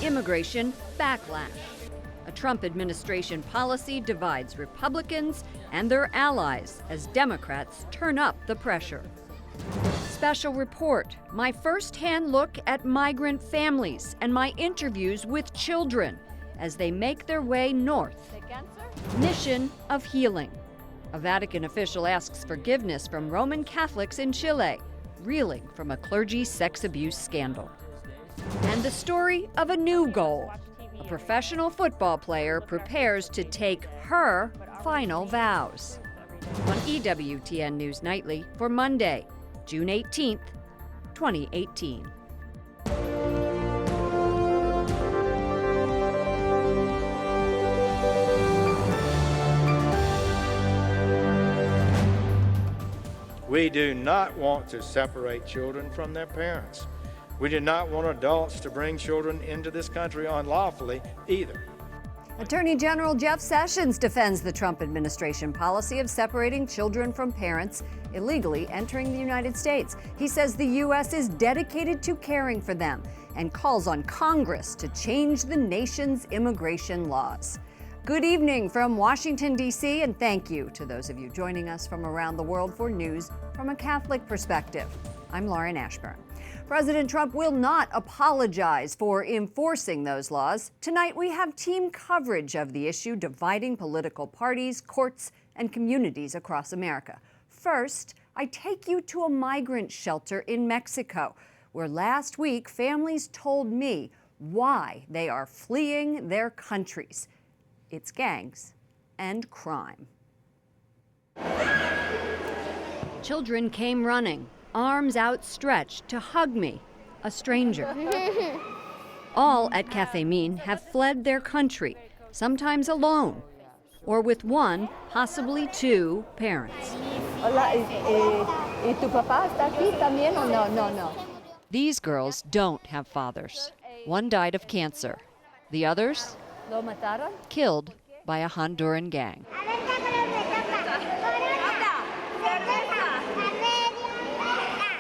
immigration backlash. A Trump administration policy divides Republicans and their allies as Democrats turn up the pressure. Special report, my first-hand look at migrant families and my interviews with children as they make their way north. Mission of healing. A Vatican official asks forgiveness from Roman Catholics in Chile, reeling from a clergy sex abuse scandal. And the story of a new goal. A professional football player prepares to take her final vows. On EWTN News Nightly for Monday, June 18th, 2018. We do not want to separate children from their parents. We do not want adults to bring children into this country unlawfully either. Attorney General Jeff Sessions defends the Trump administration policy of separating children from parents illegally entering the United States. He says the U.S. is dedicated to caring for them and calls on Congress to change the nation's immigration laws. Good evening from Washington, D.C., and thank you to those of you joining us from around the world for news from a Catholic perspective. I'm Lauren Ashburn. President Trump will not apologize for enforcing those laws. Tonight, we have team coverage of the issue dividing political parties, courts, and communities across America. First, I take you to a migrant shelter in Mexico, where last week families told me why they are fleeing their countries. It's gangs and crime. Children came running, arms outstretched to hug me, a stranger. All at Cafe Min have fled their country, sometimes alone, or with one, possibly two, parents. Hola, ¿y tu papá está aquí también o no? No. These girls don't have fathers. One died of cancer. The others? ¿Lo mataron? Killed by a Honduran gang.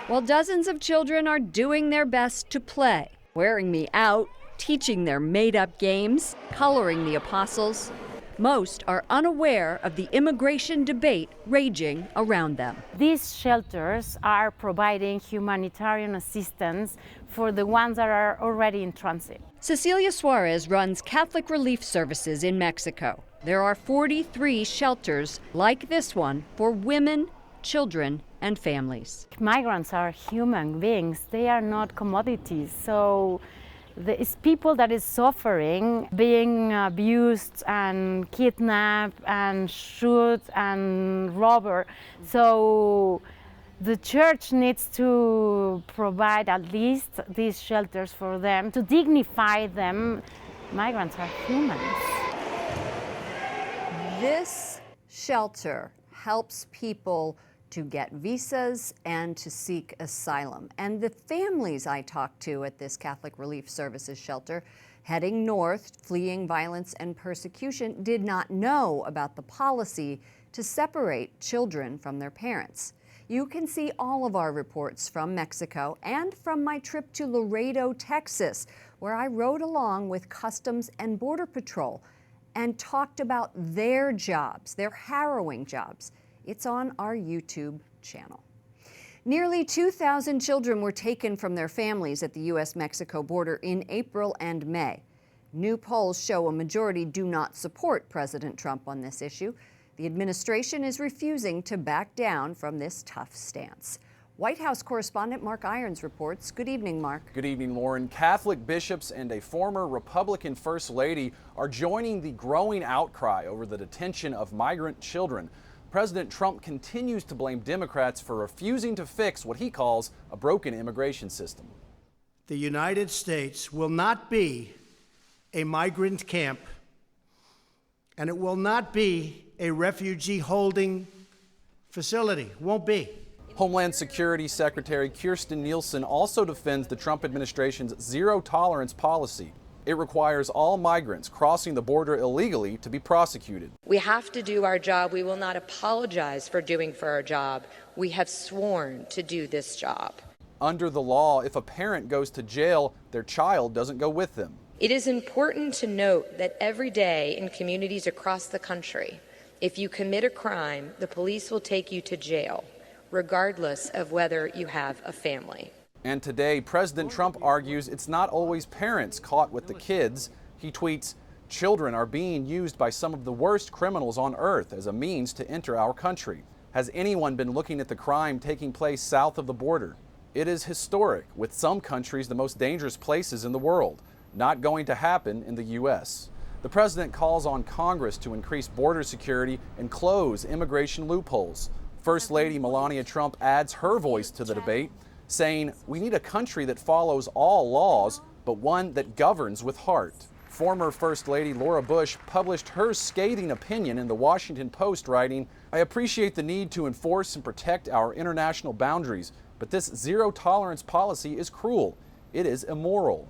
While dozens of children are doing their best to play, wearing me out, teaching their made-up games, coloring the apostles, most are unaware of the immigration debate raging around them. These shelters are providing humanitarian assistance for the ones that are already in transit. Cecilia Suarez runs Catholic Relief Services in Mexico. There are 43 shelters like this one for women, children, and families. Migrants are human beings. They are not commodities. So it's people that is suffering, being abused and kidnapped and shot and robbed. So the church needs to provide at least these shelters for them to dignify them. Migrants are humans. This shelter helps people to get visas and to seek asylum. And the families I talked to at this Catholic Relief Services shelter heading north, fleeing violence and persecution, did not know about the policy to separate children from their parents. You can see all of our reports from Mexico and from my trip to Laredo, Texas, where I rode along with Customs and Border Patrol and talked about their jobs, their harrowing jobs. It's on our YouTube channel. Nearly 2,000 children were taken from their families at the U.S.-Mexico border in April and May. New polls show a majority do not support President Trump on this issue. The administration is refusing to back down from this tough stance. White House correspondent Mark Irons reports. Good evening, Mark. Good evening, Lauren. Catholic bishops and a former Republican First Lady are joining the growing outcry over the detention of migrant children. President Trump continues to blame Democrats for refusing to fix what he calls a broken immigration system. The United States will not be a migrant camp, and it will not be a refugee holding facility. Won't be. Homeland Security Secretary Kirstjen Nielsen also defends the Trump administration's zero-tolerance policy. It requires all migrants crossing the border illegally to be prosecuted. We have to do our job. We will not apologize for doing for our job. We have sworn to do this job. Under the law, if a parent goes to jail, their child doesn't go with them. It is important to note that every day in communities across the country, if you commit a crime, the police will take you to jail, regardless of whether you have a family. And today, President Trump argues it's not always parents caught with the kids. He tweets, "Children are being used by some of the worst criminals on earth as a means to enter our country." Has anyone been looking at the crime taking place south of the border? It is historic, with some countries the most dangerous places in the world. Not going to happen in the U.S. The president calls on Congress to increase border security and close immigration loopholes. First Lady Melania Trump adds her voice to the debate, saying, "We need a country that follows all laws, but one that governs with heart." Former First Lady Laura Bush published her scathing opinion in the Washington Post, writing, "I appreciate the need to enforce and protect our international boundaries, but this zero-tolerance policy is cruel. It is immoral."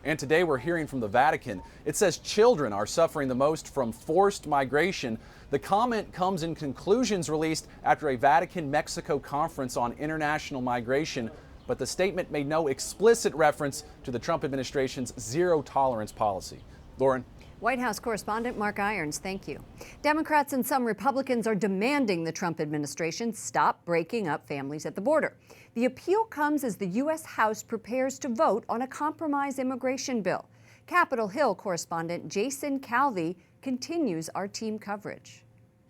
And today we're hearing from the Vatican. It says children are suffering the most from forced migration. The comment comes in conclusions released after a Vatican-Mexico conference on international migration, but the statement made no explicit reference to the Trump administration's zero-tolerance policy. Lauren? White House correspondent Mark Irons, thank you. Democrats and some Republicans are demanding the Trump administration stop breaking up families at the border. The appeal comes as the U.S. House prepares to vote on a compromise immigration bill. Capitol Hill correspondent Jason Calvi continues our team coverage.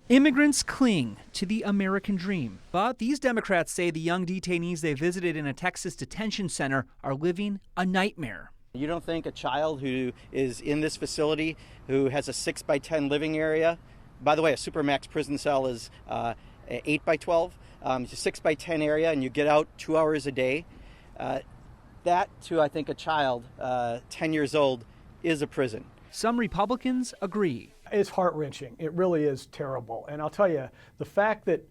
Immigrants cling to the American dream, but these Democrats say the young detainees they visited in a Texas detention center are living a nightmare. You don't think a child who is in this facility, who has a 6x10 living area, by the way, a Supermax prison cell is 8x12, it's a 6x10 area, and you get out 2 hours a day. That, to I think a child 10 years old, is a prison. Some Republicans agree. It's heart-wrenching. It really is terrible. And I'll tell you, the fact that,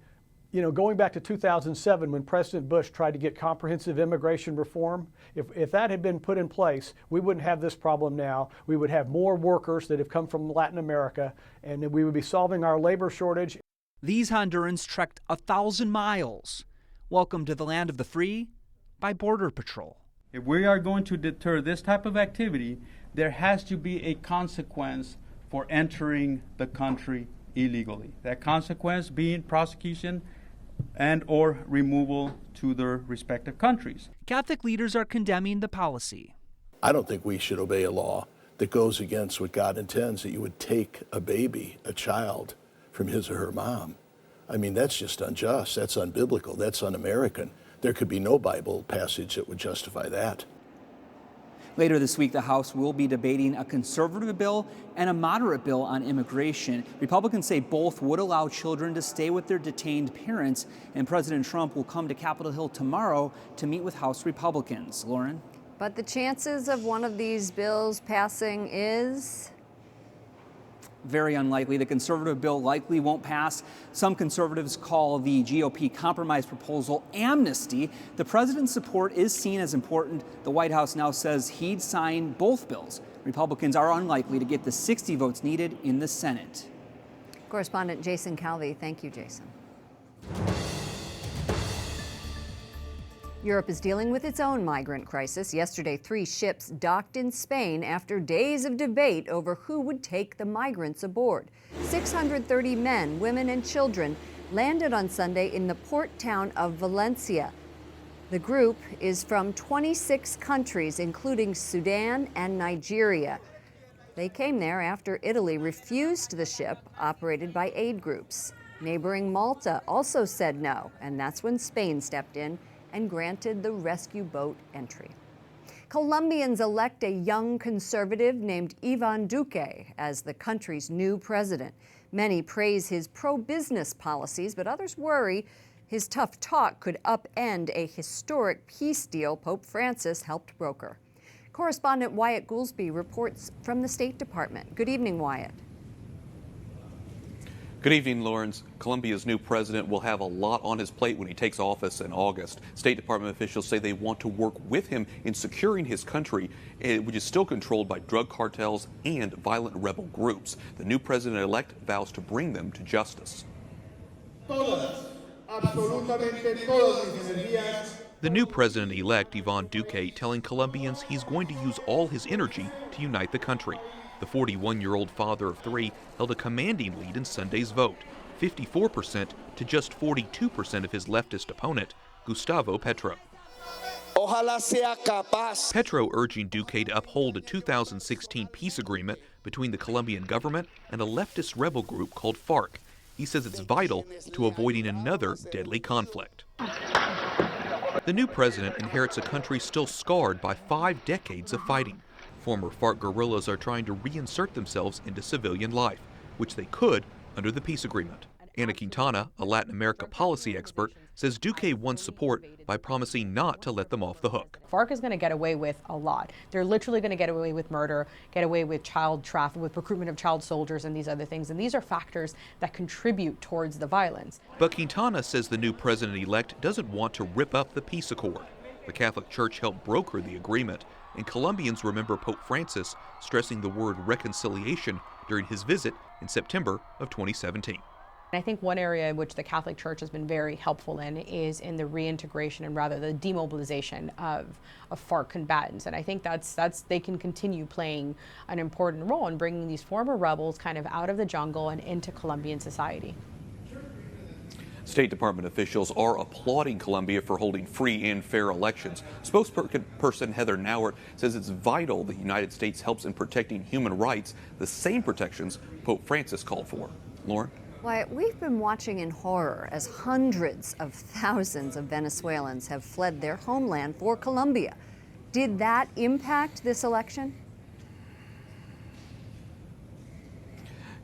going back to 2007 when President Bush tried to get comprehensive immigration reform, if that had been put in place, we wouldn't have this problem now. We would have more workers that have come from Latin America, and we would be solving our labor shortage. These Hondurans trekked 1,000 miles. Welcome to the land of the free by Border Patrol. If we are going to deter this type of activity, there has to be a consequence for entering the country illegally. That consequence being prosecution and or removal to their respective countries. Catholic leaders are condemning the policy. I don't think we should obey a law that goes against what God intends, that you would take a baby, a child, from his or her mom. I mean, that's just unjust. That's unbiblical. That's un-American. There could be no Bible passage that would justify that. Later this week, the House will be debating a conservative bill and a moderate bill on immigration. Republicans say both would allow children to stay with their detained parents, and President Trump will come to Capitol Hill tomorrow to meet with House Republicans. Lauren? But the chances of one of these bills passing is? Very unlikely. The conservative bill likely won't pass. Some conservatives call the GOP compromise proposal amnesty. The president's support is seen as important. The White House now says he'd sign both bills. Republicans are unlikely to get the 60 votes needed in the Senate. Correspondent Jason Calvi. Thank you, Jason. Europe is dealing with its own migrant crisis. Yesterday, 3 ships docked in Spain after days of debate over who would take the migrants aboard. 630 men, women, and children landed on Sunday in the port town of Valencia. The group is from 26 countries, including Sudan and Nigeria. They came there after Italy refused the ship operated by aid groups. Neighboring Malta also said no, and that's when Spain stepped in and granted the rescue boat entry. Colombians elect a young conservative named Iván Duque as the country's new president. Many praise his pro-business policies, but others worry his tough talk could upend a historic peace deal Pope Francis helped broker. Correspondent Wyatt Goolsby reports from the State Department. Good evening, Wyatt. Good evening, Lawrence. Colombia's new president will have a lot on his plate when he takes office in August. State Department officials say they want to work with him in securing his country, which is still controlled by drug cartels and violent rebel groups. The new president-elect vows to bring them to justice. Todas, absolutamente todas mis energías The new president-elect, Ivan Duque, telling Colombians he's going to use all his energy to unite the country. The 41-year-old father of three held a commanding lead in Sunday's vote, 54% to just 42% of his leftist opponent, Gustavo Petro. Ojalá sea capaz. Petro urging Duque to uphold a 2016 peace agreement between the Colombian government and a leftist rebel group called FARC. He says it's vital to avoiding another deadly conflict. The new president inherits a country still scarred by 5 decades of fighting. Former FARC guerrillas are trying to reinsert themselves into civilian life, which they could under the peace agreement. Ana Quintana, a Latin America policy expert, says Duque won support by promising not to let them off the hook. FARC is going to get away with a lot. They're literally going to get away with murder, get away with child trafficking, with recruitment of child soldiers and these other things. And these are factors that contribute towards the violence. But Quintana says the new president-elect doesn't want to rip up the peace accord. The Catholic Church helped broker the agreement, and Colombians remember Pope Francis stressing the word reconciliation during his visit in September of 2017. I think one area in which the Catholic Church has been very helpful in is in the reintegration and rather the demobilization of FARC combatants. And I think that's they can continue playing an important role in bringing these former rebels kind of out of the jungle and into Colombian society. State Department officials are applauding Colombia for holding free and fair elections. Spokesperson Heather Nauert says it's vital the United States helps in protecting human rights, the same protections Pope Francis called for. Lauren? Wyatt, we've been watching in horror as hundreds of thousands of Venezuelans have fled their homeland for Colombia. Did that impact this election?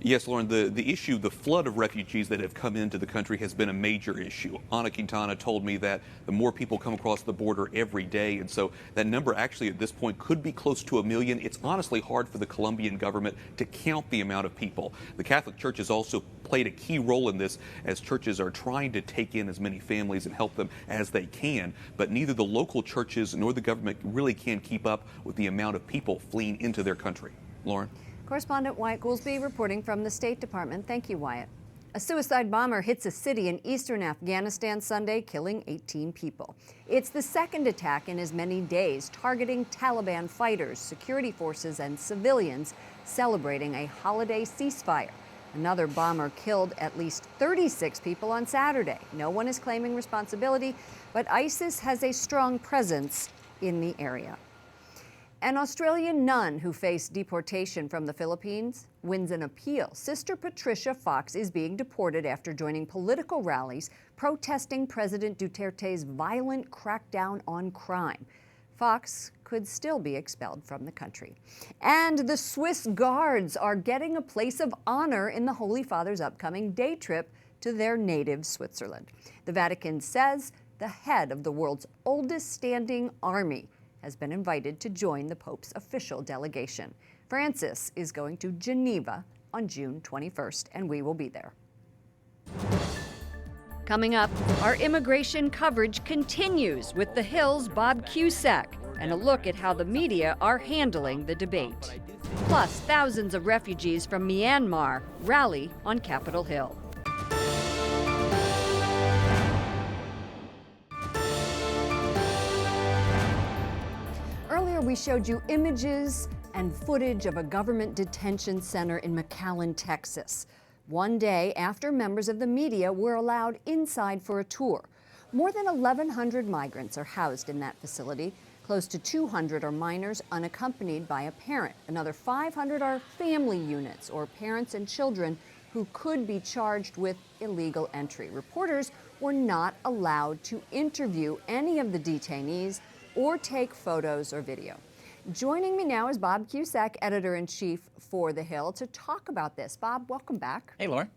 Yes, Lauren, the issue, the flood of refugees that have come into the country has been a major issue. Ana Quintana told me that the more people come across the border every day, and so that number actually at this point could be close to 1 million. It's honestly hard for the Colombian government to count the amount of people. The Catholic Church has also played a key role in this as churches are trying to take in as many families and help them as they can. But neither the local churches nor the government really can keep up with the amount of people fleeing into their country. Lauren? Correspondent Wyatt Goolsby reporting from the State Department. Thank you, Wyatt. A suicide bomber hits a city in eastern Afghanistan Sunday, killing 18 people. It's the second attack in as many days, targeting Taliban fighters, security forces, and civilians celebrating a holiday ceasefire. Another bomber killed at least 36 people on Saturday. No one is claiming responsibility, but ISIS has a strong presence in the area. An Australian nun who faced deportation from the Philippines wins an appeal. Sister Patricia Fox is being deported after joining political rallies protesting President Duterte's violent crackdown on crime. Fox could still be expelled from the country. And the Swiss Guards are getting a place of honor in the Holy Father's upcoming day trip to their native Switzerland. The Vatican says the head of the world's oldest standing army has been invited to join the Pope's official delegation. Francis is going to Geneva on June 21st, and we will be there. Coming up, our immigration coverage continues with The Hill's Bob Cusack and a look at how the media are handling the debate. Plus, thousands of refugees from Myanmar rally on Capitol Hill. Earlier, we showed you images and footage of a government detention center in McAllen, Texas. One day after members of the media were allowed inside for a tour. More than 1,100 migrants are housed in that facility. Close to 200 are minors unaccompanied by a parent. Another 500 are family units or parents and children who could be charged with illegal entry. Reporters were not allowed to interview any of the detainees or take photos or video. Joining me now is Bob Cusack, editor-in-chief for The Hill, to talk about this. Bob, welcome back. Hey, Lauren.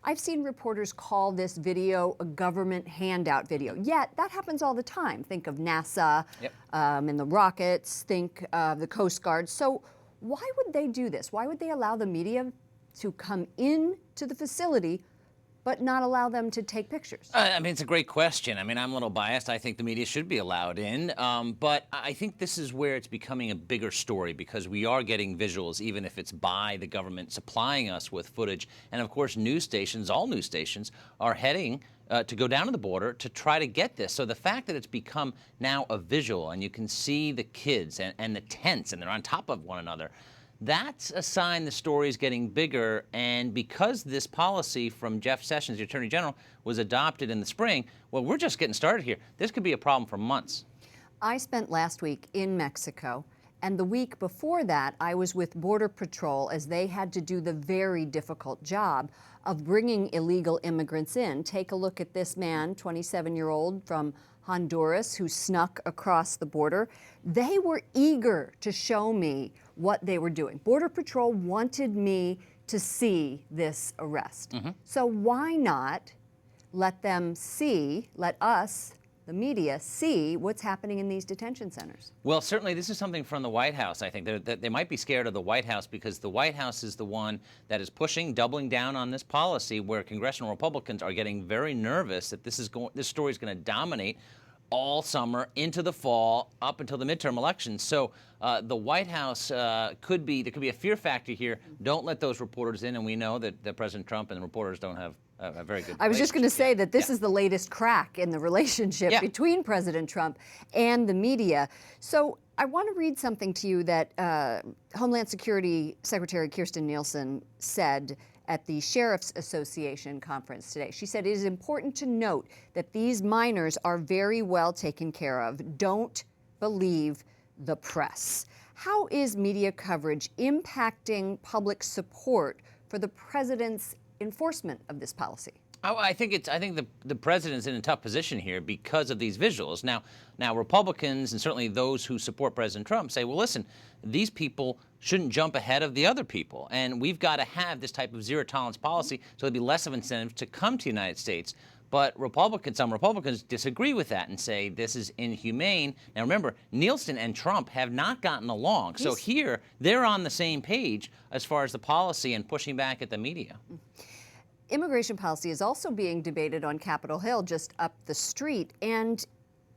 I've seen reporters call this video a government handout video. Yet, that happens all the time. Think of NASA and the rockets, think of the Coast Guard. So why would they do this? Why would they allow the media to come in to the facility, but not allow them to take pictures? I mean, it's a great question. I mean, I'm a little biased. I think the media should be allowed in. But I think this is where it's becoming a bigger story because we are getting visuals, even if it's by the government supplying us with footage. And of course, news stations, all news stations, are heading to go down to the border to try to get this. So the fact that it's become now a visual and you can see the kids and the tents and they're on top of one another, that's a sign the story is getting bigger. And because this policy from Jeff Sessions, the Attorney General, was adopted in the spring, well, we're just getting started here. This could be a problem for months. I spent last week in Mexico, and the week before that, I was with Border Patrol as they had to do the very difficult job of bringing illegal immigrants in. Take a look at this man, 27-year-old from Honduras, who snuck across the border. They were eager to show me what they were doing. Border Patrol wanted me to see this arrest. So why not let us, the media, see what's happening in these detention centers? Well, certainly this is something from the White House. I think they might be scared of the White House because the White House is the one that is pushing, doubling down on this policy where congressional Republicans are getting very nervous that this story is going to dominate all summer into the fall up until the midterm elections. So the White House there could be a fear factor here. Don't let those reporters in, and we know that President Trump and the reporters don't have a very good I was just going to say that this is the latest crack in the relationship between President Trump and the media. So I want to read something to you that Homeland Security Secretary Kirstjen Nielsen said at the Sheriff's Association conference today. She said, "It is important to note that these minors are very well taken care of. Don't believe the press." How is media coverage impacting public support for the president's enforcement of this policy? I think the president's in a tough position here because of these visuals. Now Republicans and certainly those who support President Trump say, well, listen, these people shouldn't jump ahead of the other people, and we've got to have this type of zero tolerance policy so there'll be less of incentive to come to the United States. But some Republicans disagree with that and say this is inhumane. Now remember, Nielsen and Trump have not gotten along. So here, they're on the same page as far as the policy and pushing back at the media. Immigration policy is also being debated on Capitol Hill just up the street, and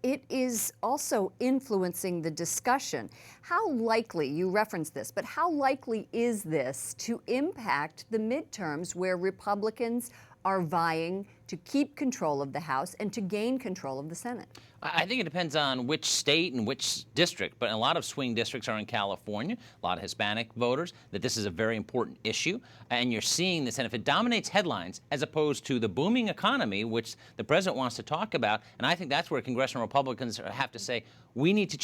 it is also influencing the discussion. How likely, you referenced this, but how likely is this to impact the midterms where Republicans are vying to keep control of the House and to gain control of the Senate? I think it depends on which state and which district, but a lot of swing districts are in California, a lot of Hispanic voters, that this is a very important issue. And you're seeing this, and if it dominates headlines as opposed to the booming economy, which the president wants to talk about, and I think that's where congressional Republicans have to say, you need to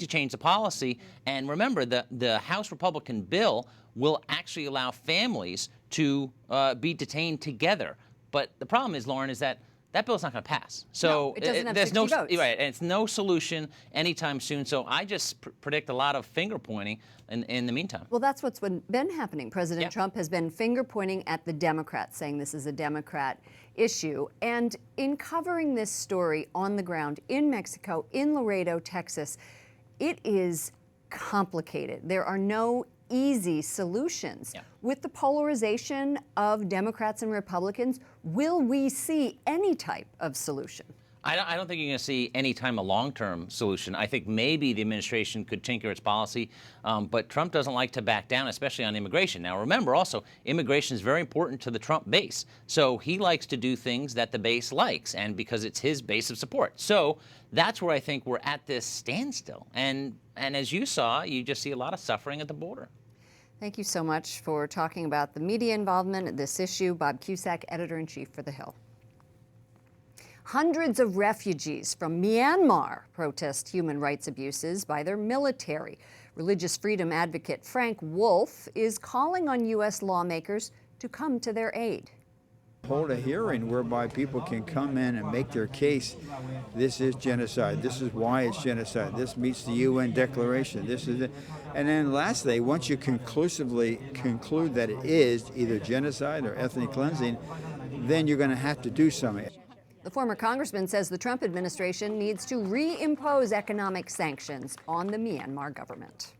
change the policy. And remember, the House Republican bill will actually allow families to be detained together. But the problem is, Lauren, is that bill's not going to pass. So it doesn't have there's 60 votes. Right, and it's no solution anytime soon. So I just predict a lot of finger pointing in the meantime. Well, that's what's been happening. President Trump has been finger pointing at the Democrats, saying this is a Democrat issue. And in covering this story on the ground in Mexico, in Laredo, Texas, it is complicated. There are no easy solutions. With the polarization of Democrats and Republicans, will we see any type of solution? I don't think you're going to see any time a long-term solution. I think maybe the administration could tinker its policy, but Trump doesn't like to back down, especially on immigration. Now, remember also, immigration is very important to the Trump base. So he likes to do things that the base likes, and because it's his base of support. So that's where I think we're at this standstill. And as you saw, you just see a lot of suffering at the border. Thank you so much for talking about the media involvement in this issue. Bob Cusack, Editor-in-Chief for The Hill. Hundreds of refugees from Myanmar protest human rights abuses by their military. Religious freedom advocate Frank Wolf is calling on U.S. lawmakers to come to their aid. Hold a hearing whereby people can come in and make their case. This is genocide. This is why it's genocide. This meets the UN declaration. This is it. And then lastly, once you conclusively conclude that it is either genocide or ethnic cleansing, then you're going to have to do something. The former congressman says the Trump administration needs to reimpose economic sanctions on the Myanmar government.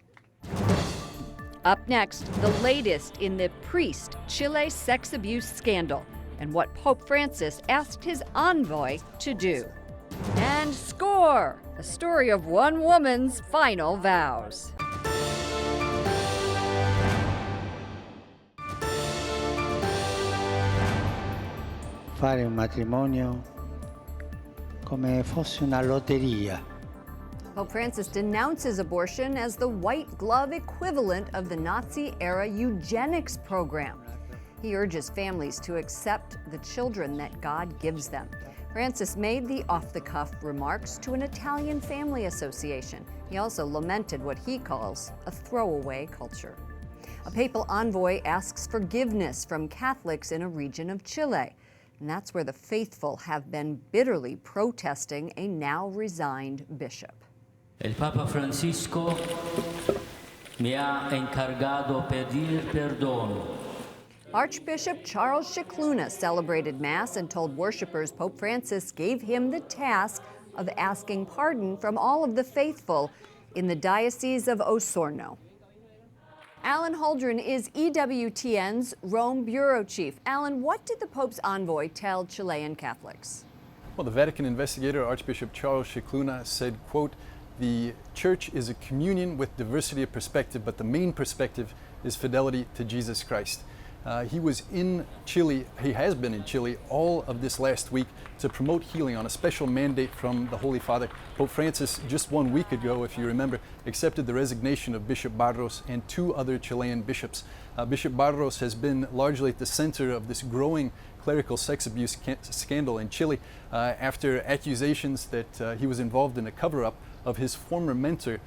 Up next, the latest in the priest Chile sex abuse scandal. and what Pope Francis asked his envoy to do. And score! A story of one woman's final vows. Fare un matrimonio come fosse una lotteria. Pope Francis denounces abortion as the white glove equivalent of the Nazi-era eugenics program. He urges families to accept the children that God gives them. Francis made the off-the-cuff remarks to an Italian family association. He also lamented what he calls a throwaway culture. A papal envoy asks forgiveness from Catholics in a region of Chile. And that's where the faithful have been bitterly protesting a now resigned bishop. El Papa Francisco me ha encargado pedir perdón. Archbishop Charles Scicluna celebrated Mass and told worshipers Pope Francis gave him the task of asking pardon from all of the faithful in the Diocese of Osorno. Alan Holdren is EWTN's Rome Bureau Chief. Alan, what did the Pope's envoy tell Chilean Catholics? Well, the Vatican investigator, Archbishop Charles Scicluna, said, quote, "The Church is a communion with diversity of perspective, but the main perspective is fidelity to Jesus Christ." He was in Chile, he has been in Chile all of this last week to promote healing on a special mandate from the Holy Father. Pope Francis, just 1 week ago, if you remember, accepted the resignation of Bishop Barros and 2 other Chilean bishops. Bishop Barros has been largely at the center of this growing clerical sex abuse scandal in Chile after accusations that he was involved in a cover-up of his former mentor,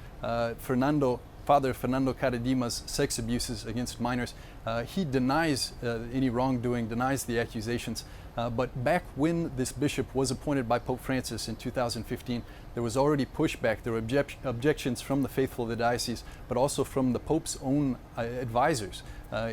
Father Fernando Caradima's sex abuses against minors. He denies any wrongdoing, denies the accusations. But back when this bishop was appointed by Pope Francis in 2015, there was already pushback. There were objections from the faithful of the diocese, but also from the Pope's own advisors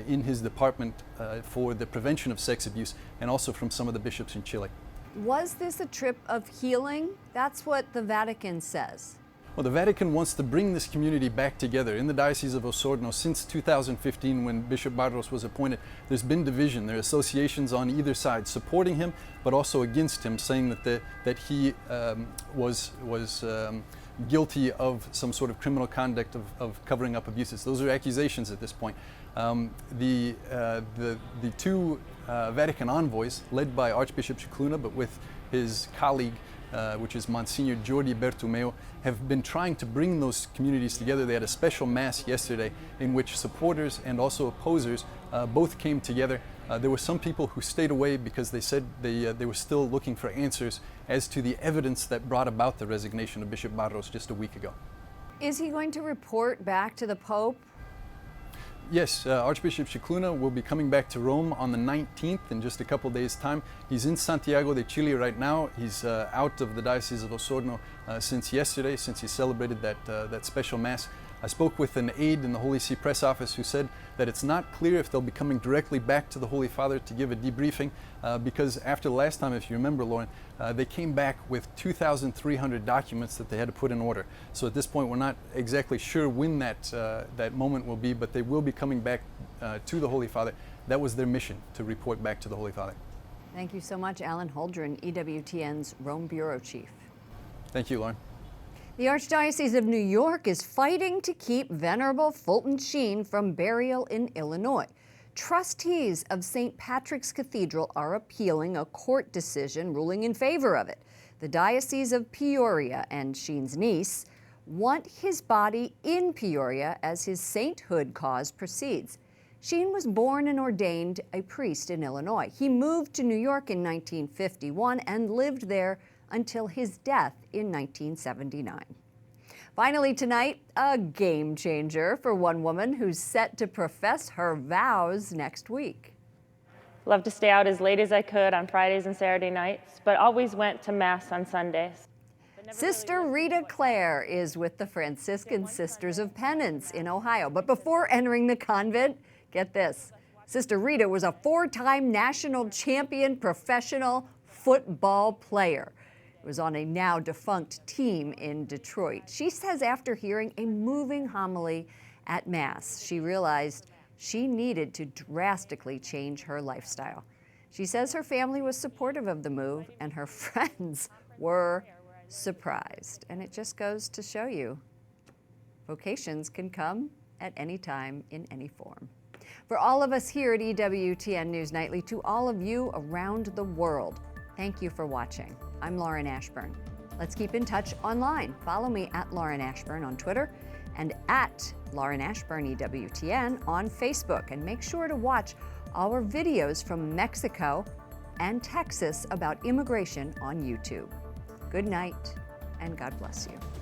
in his department for the prevention of sex abuse, and also from some of the bishops in Chile. Was this a trip of healing? That's what the Vatican says. Well, the Vatican wants to bring this community back together. In the Diocese of Osorno, since 2015, when Bishop Barros was appointed, there's been division. There are associations on either side supporting him, but also against him, saying that he was guilty of some sort of criminal conduct of covering up abuses. Those are accusations at this point. The 2 Vatican envoys, led by Archbishop Scicluna, but with his colleague, which is Monsignor Jordi Bertumeo, have been trying to bring those communities together. They had a special mass yesterday in which supporters and also opposers both came together. There were some people who stayed away because they said they were still looking for answers as to the evidence that brought about the resignation of Bishop Barros just a week ago. Is he going to report back to the Pope? Yes, Archbishop Scicluna will be coming back to Rome on the 19th in just a couple days' time. He's in Santiago de Chile right now. He's out of the Diocese of Osorno since yesterday, since he celebrated that special Mass. I spoke with an aide in the Holy See press office who said that it's not clear if they'll be coming directly back to the Holy Father to give a debriefing because after the last time, if you remember, Lauren, they came back with 2,300 documents that they had to put in order. So at this point, we're not exactly sure when that moment will be, but they will be coming back to the Holy Father. That was their mission, to report back to the Holy Father. Thank you so much, Alan Holdren, EWTN's Rome Bureau Chief. Thank you, Lauren. The Archdiocese of New York is fighting to keep Venerable Fulton Sheen from burial in Illinois. Trustees of St. Patrick's Cathedral are appealing a court decision ruling in favor of it. The Diocese of Peoria and Sheen's niece want his body in Peoria as his sainthood cause proceeds. Sheen was born and ordained a priest in Illinois. He moved to New York in 1951 and lived there until his death in 1979. Finally tonight, a game changer for one woman who's set to profess her vows next week. Loved to stay out as late as I could on Fridays and Saturday nights, but always went to Mass on Sundays. Sister Rita Clare is with the Franciscan Sisters of Penance in Ohio. But before entering the convent, get this, Sister Rita was a 4-time national champion professional football player. It was on a now defunct team in Detroit. She says after hearing a moving homily at Mass, she realized she needed to drastically change her lifestyle. She says her family was supportive of the move and her friends were surprised. And it just goes to show you, vocations can come at any time in any form. For all of us here at EWTN News Nightly, to all of you around the world, thank you for watching. I'm Lauren Ashburn. Let's keep in touch online. Follow me at Lauren Ashburn on Twitter and at Lauren Ashburn EWTN on Facebook. And make sure to watch our videos from Mexico and Texas about immigration on YouTube. Good night and God bless you.